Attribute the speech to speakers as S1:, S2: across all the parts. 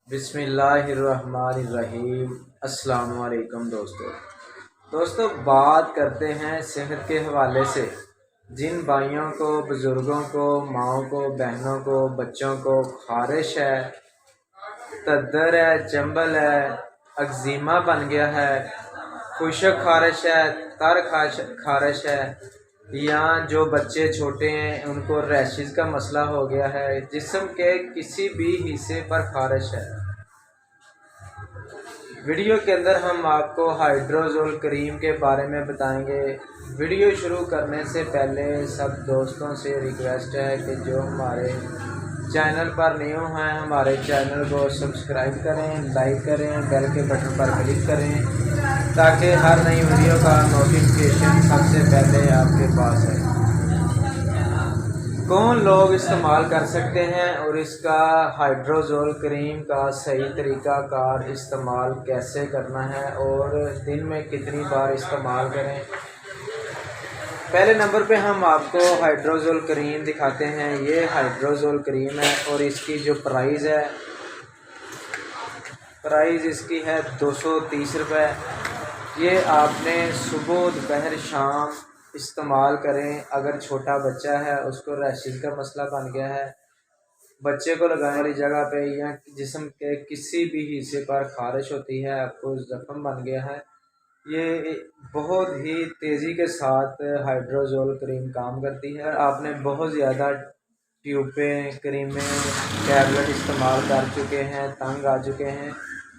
S1: بسم اللہ الرحمن الرحیم۔ السلام علیکم دوستو بات کرتے ہیں صحت کے حوالے سے۔ جن بھائیوں کو، بزرگوں کو، ماؤں کو، بہنوں کو، بچوں کو خارش ہے، تدر ہے، چنبل ہے، اگزیما بن گیا ہے، خشک خارش ہے، تر خارش ہے، یا جو بچے چھوٹے ہیں ان کو ریشز کا مسئلہ ہو گیا ہے، جسم کے کسی بھی حصے پر خارش ہے، ویڈیو کے اندر ہم آپ کو ہائیڈروزول کریم کے بارے میں بتائیں گے۔ ویڈیو شروع کرنے سے پہلے سب دوستوں سے ریکویسٹ ہے کہ جو ہمارے چینل پر نیو ہیں ہمارے چینل کو سبسکرائب کریں، لائک کریں، بیل کے بٹن پر کلک کریں تاکہ ہر نئی ویڈیو کا نوٹیفیکیشن سب سے پہلے آپ کے پاس ہے۔ کون لوگ استعمال کر سکتے ہیں اور اس کا ہائیڈروزول کریم کا صحیح طریقہ کار استعمال کیسے کرنا ہے اور دن میں کتنی بار استعمال کریں؟ پہلے نمبر پہ ہم آپ کو ہائیڈروزول کریم دکھاتے ہیں۔ یہ ہائیڈروزول کریم ہے اور اس کی جو پرائز ہے، اس کی ہے 230 روپے۔ یہ آپ نے صبح، دوپہر، شام استعمال کریں۔ اگر چھوٹا بچہ ہے، اس کو ریشز کا مسئلہ بن گیا ہے، بچے کو لگانے والی جگہ پہ یا جسم کے کسی بھی حصے پر خارش ہوتی ہے، آپ کو زخم بن گیا ہے، یہ بہت ہی تیزی کے ساتھ ہائیڈروزول کریم کام کرتی ہے۔ آپ نے بہت زیادہ ٹیوبیں، کریمیں، ٹیبلٹ استعمال کر چکے ہیں، تنگ آ چکے ہیں،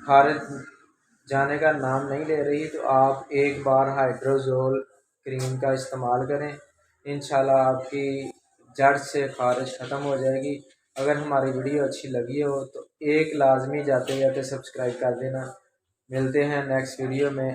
S1: خارش جانے کا نام نہیں لے رہی، تو آپ ایک بار ہائیڈروزول کریم کا استعمال کریں، انشاءاللہ آپ کی جڑ سے خارش ختم ہو جائے گی۔ اگر ہماری ویڈیو اچھی لگی ہو تو ایک لازمی جاتے سبسکرائب کر دینا۔ ملتے ہیں نیکسٹ ویڈیو میں۔